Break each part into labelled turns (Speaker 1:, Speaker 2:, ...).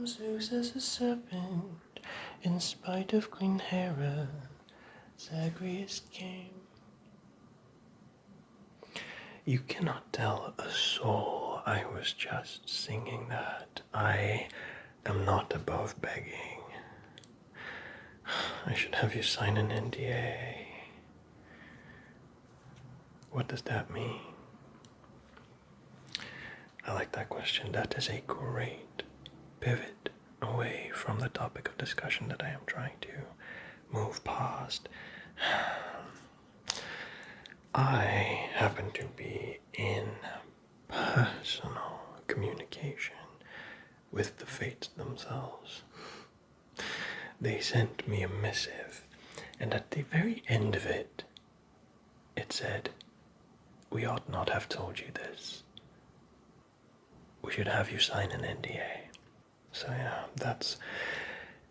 Speaker 1: Zeus as a serpent, in spite of Queen Hera, Zagreus came. You cannot tell a soul I was just singing that. I am not above begging. I should have you sign an NDA. What does that mean? I like that question. That is a great pivot away from the topic of discussion that I am trying to move past. I happen to be in personal communication with the fates themselves. They sent me a missive, and at the very end of it, it said, "We ought not have told you this. We should have you sign an NDA." So yeah,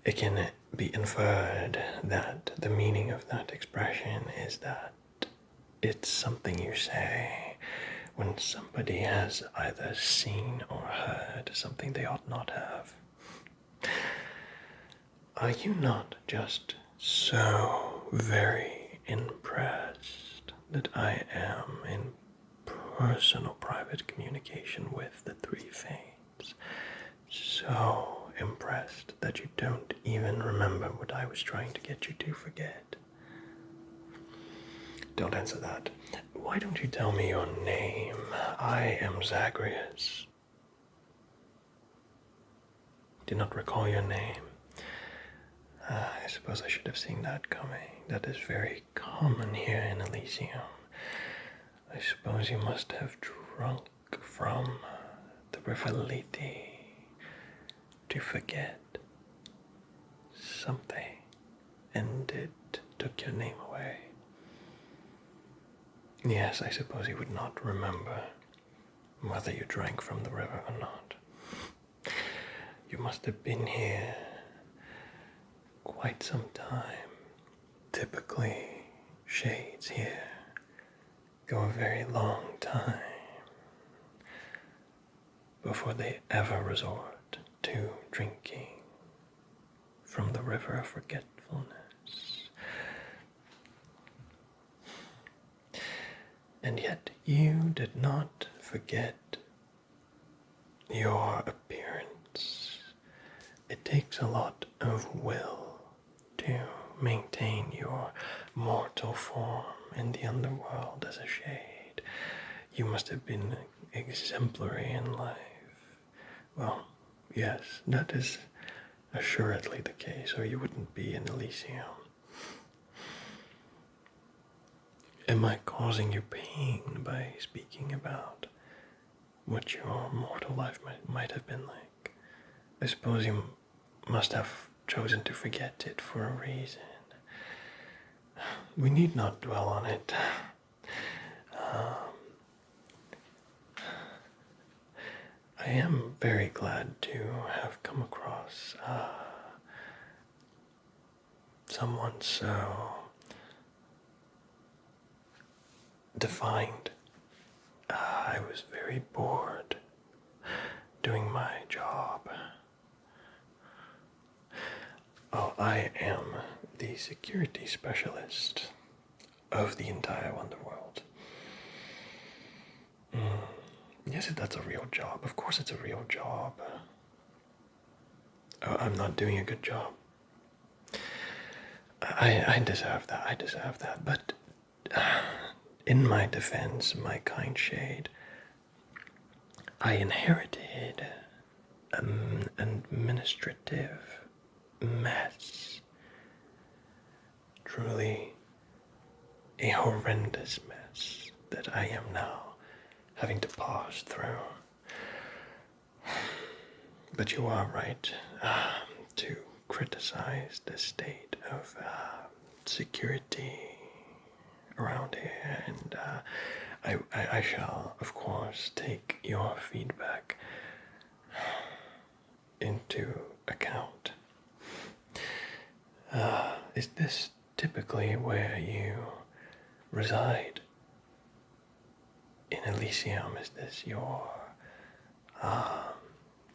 Speaker 1: it can be inferred that the meaning of that expression is that it's something you say when somebody has either seen or heard something they ought not have. Are you not just so very impressed that I am in personal private communication with the three fates? So impressed that you don't even remember what I was trying to get you to forget? Don't answer that. Why don't you tell me your name? I am Zagreus. Do not recall your name. I suppose I should have seen that coming. That is very common here in Elysium. I suppose you must have drunk from the river Lethe to forget something, and it took your name away. Yes, I suppose you would not remember whether you drank from the river or not. You must have been here quite some time. Typically, shades here go a very long time before they ever resort to drinking from the river of forgetfulness. And yet you did not forget your appearance. It takes a lot of will to maintain your mortal form in the underworld as a shade. You must have been exemplary in life. Well, yes, that is assuredly the case, or you wouldn't be in Elysium. Am I causing you pain by speaking about what your mortal life might have been like? I suppose you must have chosen to forget it for a reason. We need not dwell on it. I am very glad to have come across someone so defined. I was very bored doing my job. Oh, I am the security specialist of the entire underworld. Yes, that's a real job. Of course it's a real job. Oh, I'm not doing a good job. I deserve that. But in my defense, my kind shade, I inherited an administrative mess. Truly a horrendous mess that I am now having to pass through. But you are right to criticize the state of security around here, and I shall, of course, take your feedback into account. Is this typically where you reside? In Elysium, is this your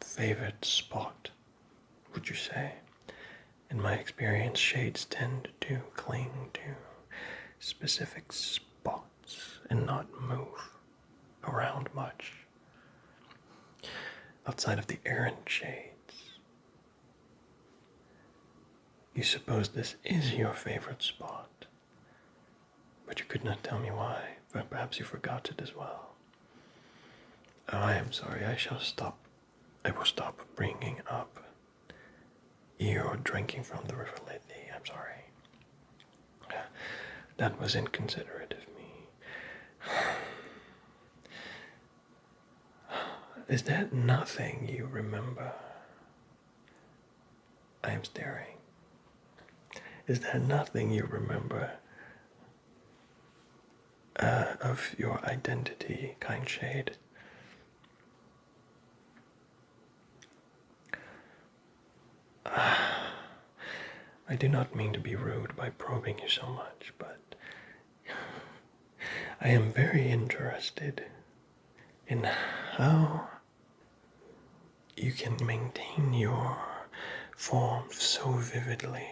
Speaker 1: favorite spot would you say? In my experience, shades tend to cling to specific spots and not move around much. Outside of the errant shades. You suppose this is your favorite spot, but you could not tell me why, but perhaps you forgot it as well. Oh, I am sorry, I will stop bringing up you drinking from the river lately. I'm sorry. That was inconsiderate of me. Is there nothing you remember? I am staring. Is there nothing you remember of your identity, kind shade? I do not mean to be rude by probing you so much, but I am very interested in how you can maintain your form so vividly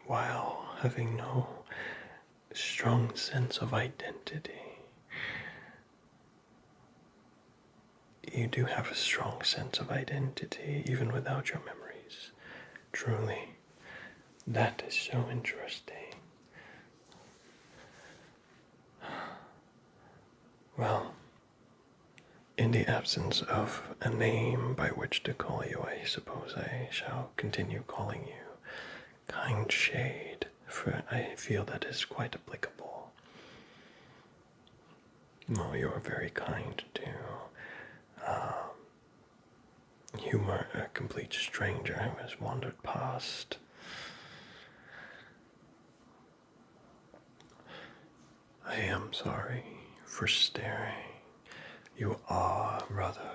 Speaker 1: while having no strong sense of identity. You do have a strong sense of identity even without your memories. Truly, that is so interesting. Well, in the absence of a name by which to call you, I suppose I shall continue calling you kind shade, for I feel that is quite applicable. Well, you are very kind to humor a complete stranger who has wandered past. I am sorry for staring. You are rather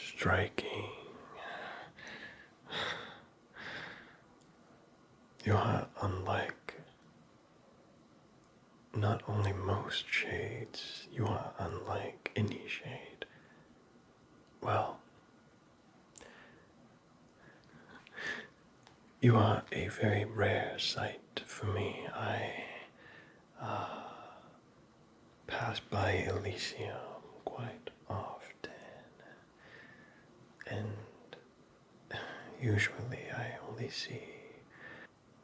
Speaker 1: striking. You are unlike not only most shades, you are unlike any shade. Well, you are a very rare sight for me. I pass by Elysium quite often, and usually I only see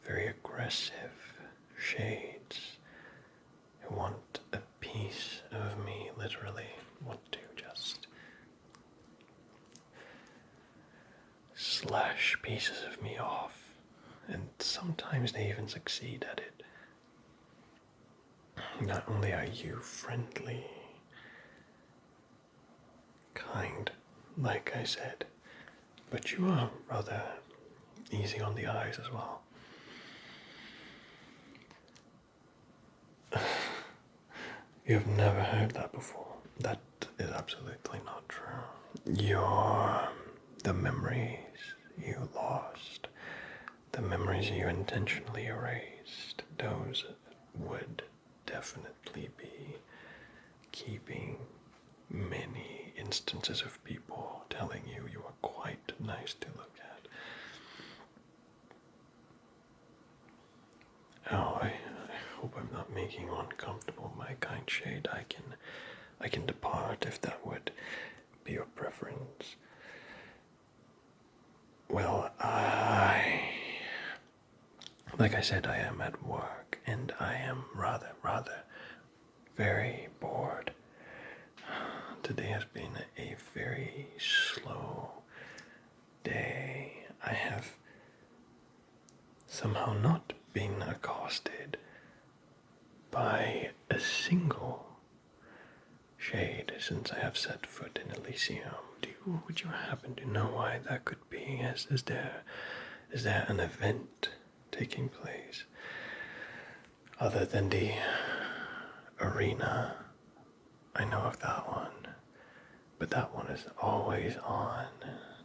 Speaker 1: very aggressive shades who want a piece of me, literally want to just slash pieces of me off, and sometimes they even succeed at it. Not only are you friendly, kind, like I said, but you are rather easy on the eyes as well. You've never heard that before. That is absolutely not true. The memories you lost, the memories you intentionally erased, those would definitely be keeping many instances of people telling you you are quite nice to look at. Oh, I hope I'm not making you uncomfortable, my kind shade. I can depart if that would be your preference. Well, like I said, I am at work, and I am rather, very bored. Today has been a very slow day. I have somehow not been accosted by a single shade since I have set foot in Elysium. Would you happen to know why that could be? Is there an event taking place other than the arena? I know of that one, but that one is always on.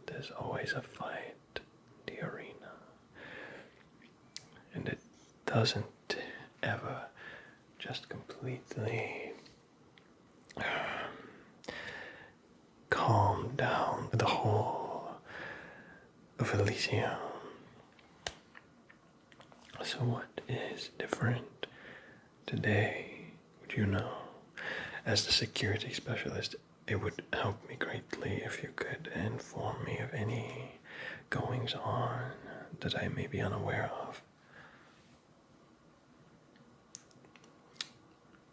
Speaker 1: There's always a fight, the arena, and it doesn't ever just completely calm down. The whole of Elysium. So what is different today? Would you know? As the security specialist, it would help me greatly if you could inform me of any goings on that I may be unaware of.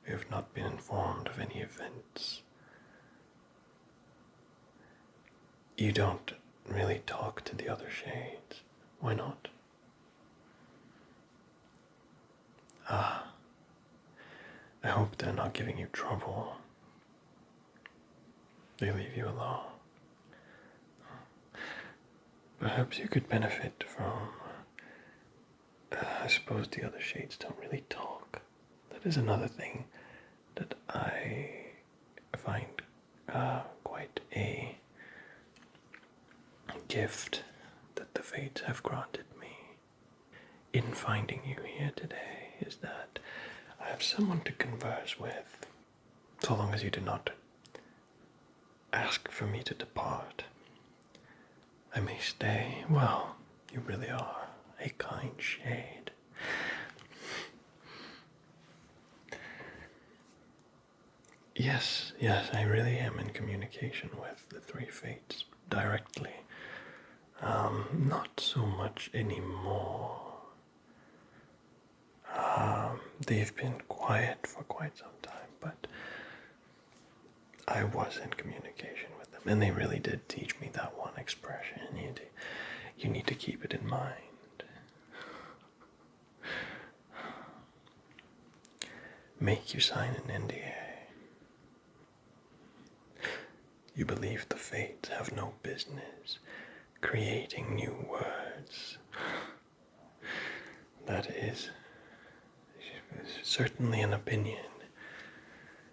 Speaker 1: You have not been informed of any events. You don't really talk to the other shades. Why not? Ah, I hope they're not giving you trouble. They leave you alone. Perhaps you could benefit from... I suppose the other shades don't really talk. That is another thing that I find quite a gift that the fates have granted me in finding you here today, is that I have someone to converse with, so long as you do not ask for me to depart. I may stay. Well, you really are a kind shade. Yes, I really am in communication with the three fates directly. Not so much anymore. They've been quiet for quite some time, but I was in communication with them, and they really did teach me that one expression. You need to keep it in mind. Make you sign an NDA. You believe the fates have no business creating new words. That is certainly an opinion,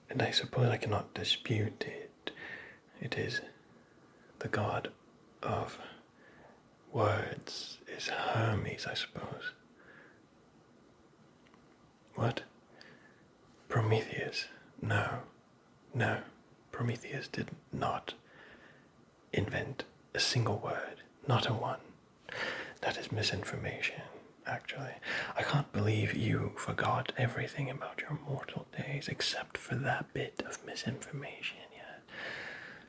Speaker 1: and I suppose I cannot dispute it. It is the god of words is Hermes, I suppose. What? Prometheus? No. Prometheus did not invent a single word, not a one. That is misinformation, actually. I can't believe you forgot everything about your mortal days except for that bit of misinformation yet.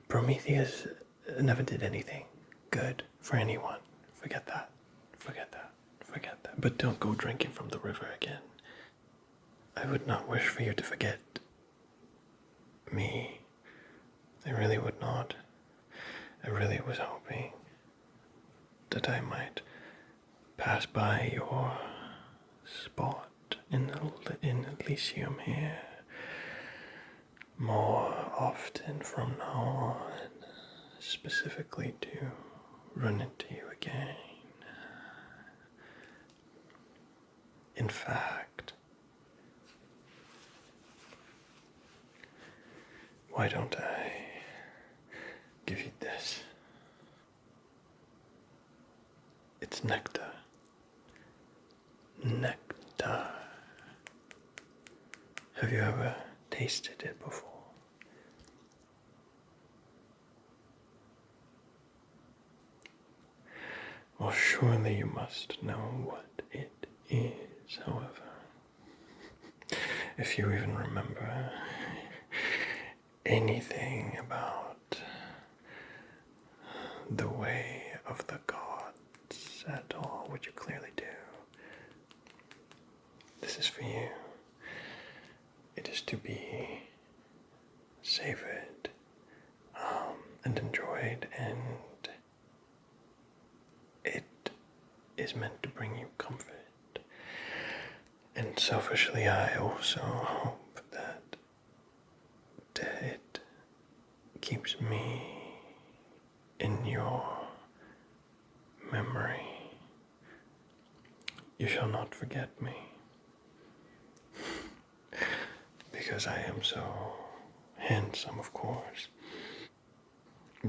Speaker 1: Prometheus never did anything good for anyone. Forget that. But don't go drinking from the river again. I would not wish for you to forget me. I really would not. I really was hoping that I might pass by your spot in Elysium here more often from now on, specifically to run into you again. In fact, why don't I give you this? It's nectar. Nectar. Have you ever tasted it before? Well, surely you must know what it is, however. If you even remember anything about the way of the gods at all, which you clearly do, this is for you. It is to be savored and enjoyed, and it is meant to bring you comfort. And selfishly, I also hope that it keeps me in your memory. You shall not forget me, because I am so handsome, of course.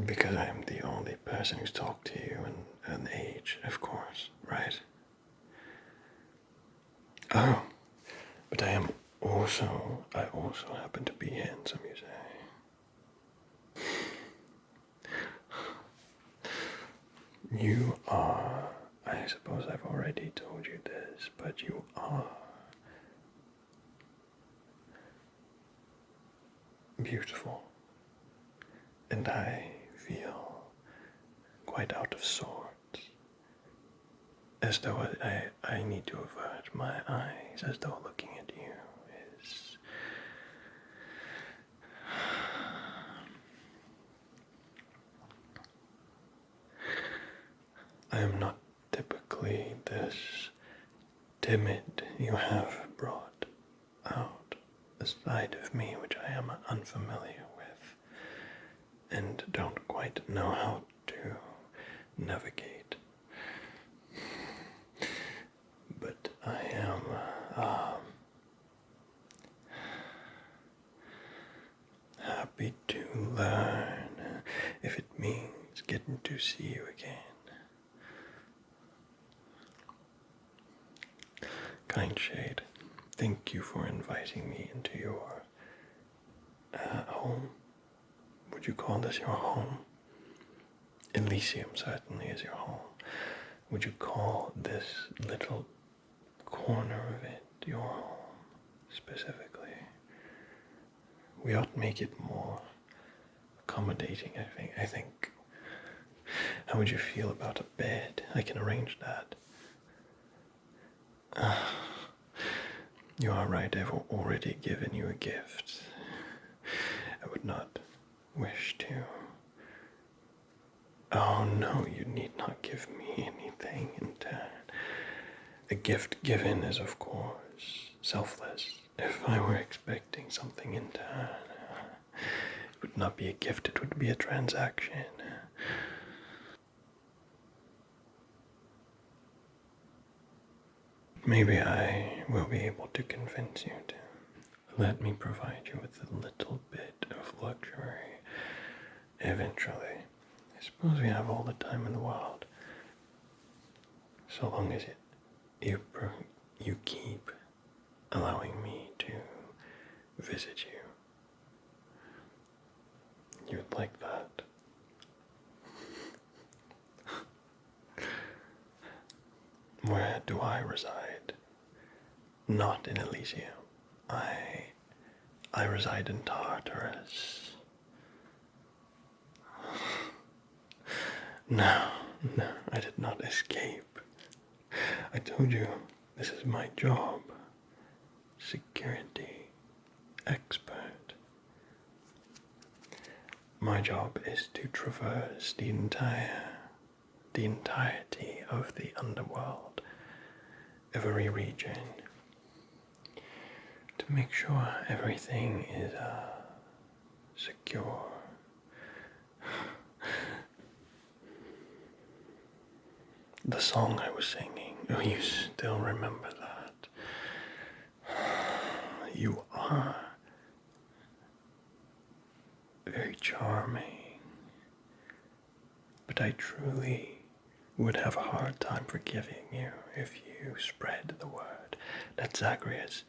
Speaker 1: Because I am the only person who's talked to you in an age, of course, right? Oh, but I also happen to be handsome, you say. You are, I suppose I've already told you this, but you are beautiful. And I feel quite out of sorts, as though I need to avert my eyes, as though looking at you is... I am not typically this timid. You have brought out a side of me which I am unfamiliar with and don't quite know how to navigate. But I am happy to learn if it means getting to see you again. Kind shade, thank you for inviting me into your home. Would you call this your home? Elysium certainly is your home. Would you call this little corner of it your home, specifically? We ought to make it more accommodating, I think. How would you feel about a bed? I can arrange that. You are right, I've already given you a gift. I would not wish to... Oh no, you need not give me anything in turn. A gift given is, of course, selfless. If I were expecting something in turn, it would not be a gift, it would be a transaction. Maybe I will be able to convince you to let me provide you with a little bit of luxury eventually. I suppose we have all the time in the world, so long as you keep allowing me to visit you. You'd like that. Where do I reside? Not in Elysium. I reside in Tartarus. No, I did not escape. I told you, this is my job. Security expert. My job is to traverse the entirety of the underworld, every region, to make sure everything is secure. The song I was singing, oh, you still remember that? You are very charming, but I truly would have a hard time forgiving you if you spread the word that Zagreus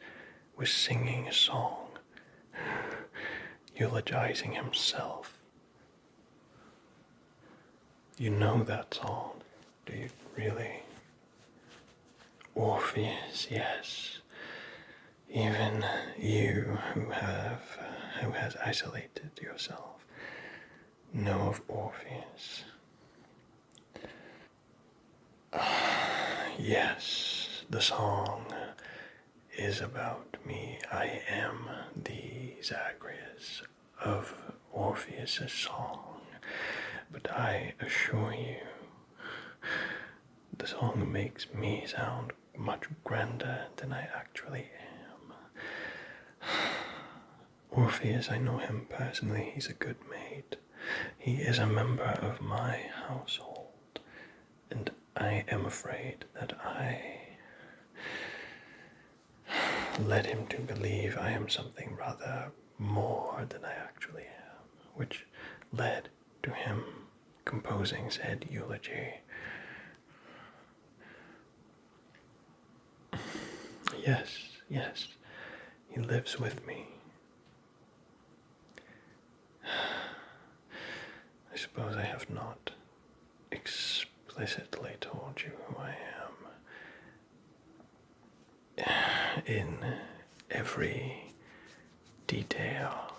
Speaker 1: was singing a song eulogizing himself. You know that song, do you really? Orpheus, yes. Even you who has isolated yourself know of Orpheus. Yes, the song is about me. I am the Zagreus of Orpheus' song. But I assure you, the song makes me sound much grander than I actually am. Orpheus, I know him personally. He's a good mate. He is a member of my household, and I am afraid that I led him to believe I am something rather more than I actually am, which led to him composing said eulogy. Yes, he lives with me. I suppose I have not explicitly told you who I am. In every detail,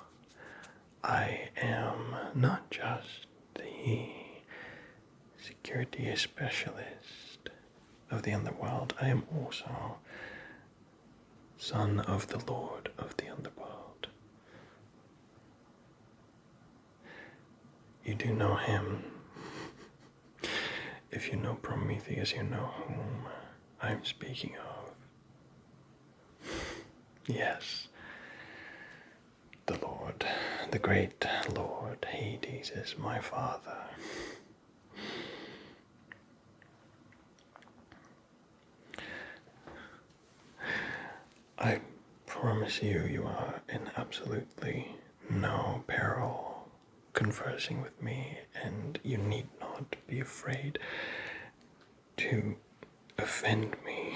Speaker 1: I am not just the security specialist of the underworld, I am also son of the Lord of the underworld. You do know him. If you know Prometheus, you know whom I'm speaking of. Yes, the Lord, the great Lord Hades is my father. I promise you, you are in absolutely no peril conversing with me, and you need not be afraid to offend me.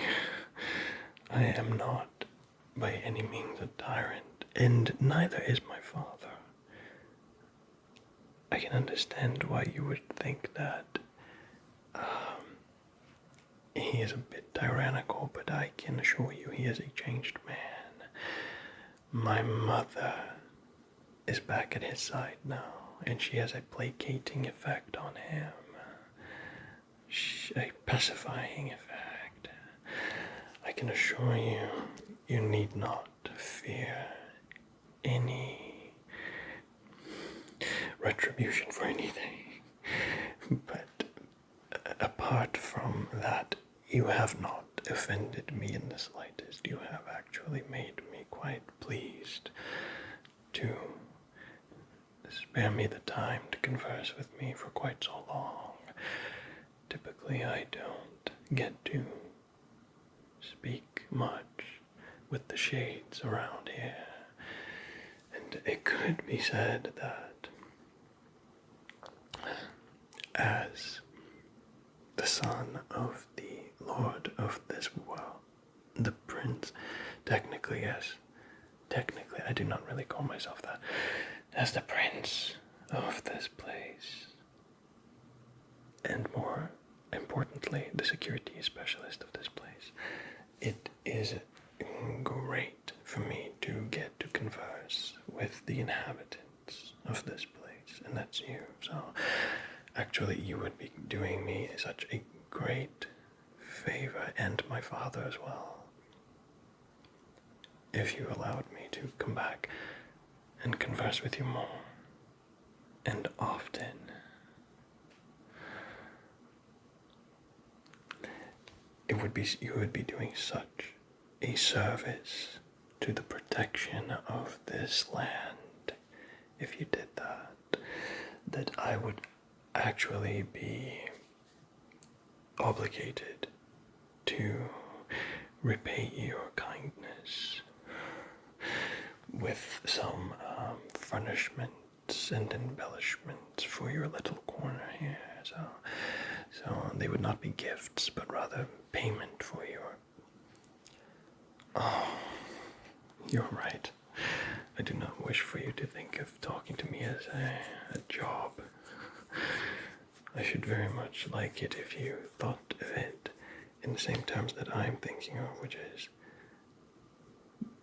Speaker 1: I am not by any means a tyrant, and neither is my father. I can understand why you would think that he is a bit tyrannical, but I can assure you he is a changed man. My mother is back at his side now, and she has a placating effect on him, a pacifying effect. I can assure you, you need not fear any retribution for anything. But apart from that, you have not offended me in the slightest. You have actually made me quite pleased to spare me the time to converse with me for quite so long. Typically, I don't get to speak much with the shades around here. And it could be said that as the son of the Lord of this world, the prince, technically, yes, technically, I do not really call myself that, as the prince of this place, and more importantly, the security specialist of this place, it is great for me to get to converse with the inhabitants of this place, and that's you. So actually, you would be doing me such a great favor, and my father as well, if you allowed me to come back and converse with you more and often. You would be doing such a service to the protection of this land if you did that I would actually be obligated to repay your kindness with some furnishments and embellishments for your little corner here. So they would not be gifts, but rather payment for your... Oh, you're right. I do not wish for you to think of talking to me as a job. I should very much like it if you thought of it in the same terms that I'm thinking of, which is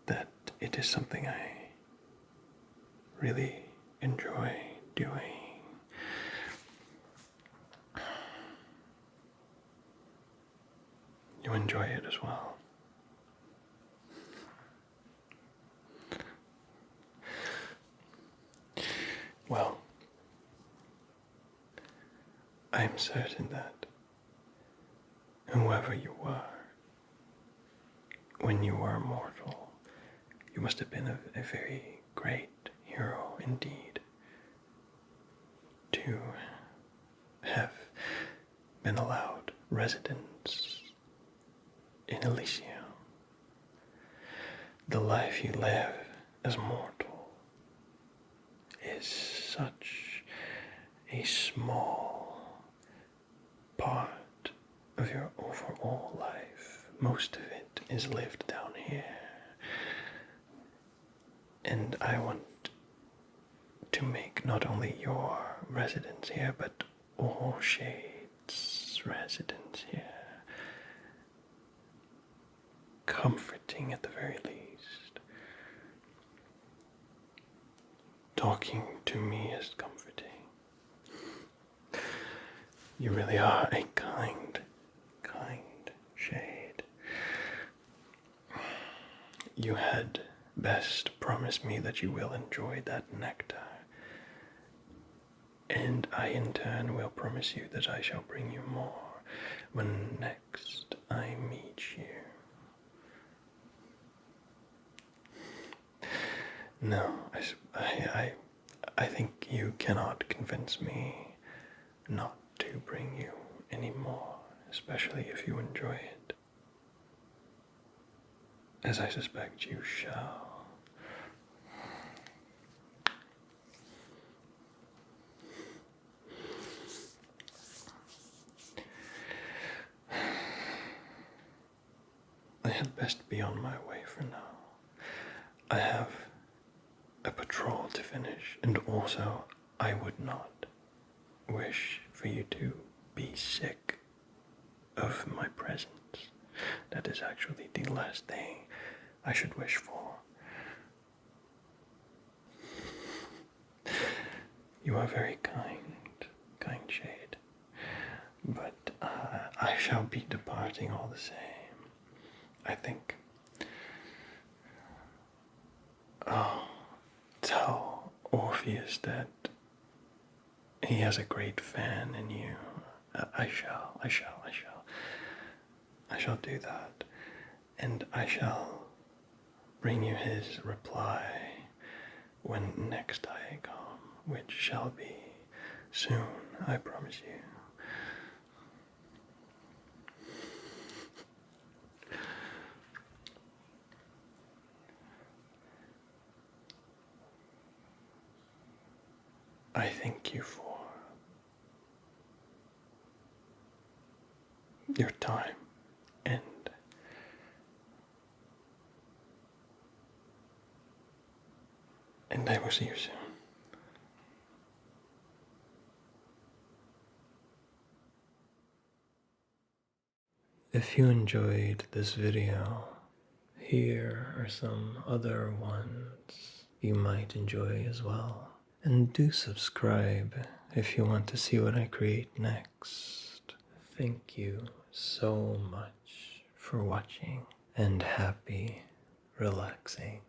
Speaker 1: that it is something I really enjoy doing. You enjoy it as well. Well, I am certain that whoever you were, when you were mortal, you must have been a very great hero indeed to have been allowed residence in Elysium. The life you live as mortal is such a small part of your overall life. Most of it is lived down here. And I want to make not only your residence here, but all shades this residence here. Comforting at the very least. Talking to me is comforting. You really are a kind shade. You had best promise me that you will enjoy that nectar. And I in turn will promise you that I shall bring you more when next I meet you. No, I think you cannot convince me not to bring you any more, especially if you enjoy it. As I suspect you shall. I had best be on my way for now. I have a patrol to finish, and also I would not wish for you to be sick of my presence. That is actually the last thing I should wish for. You are very kind shade, but I shall be departing all the same. I think. Oh, tell Orpheus that he has a great fan in you. I shall do that. And I shall bring you his reply when next I come, which shall be soon, I promise you. I thank you for your time and I will see you soon. If you enjoyed this video, here are some other ones you might enjoy as well. And do subscribe if you want to see what I create next. Thank you so much for watching, and happy relaxing.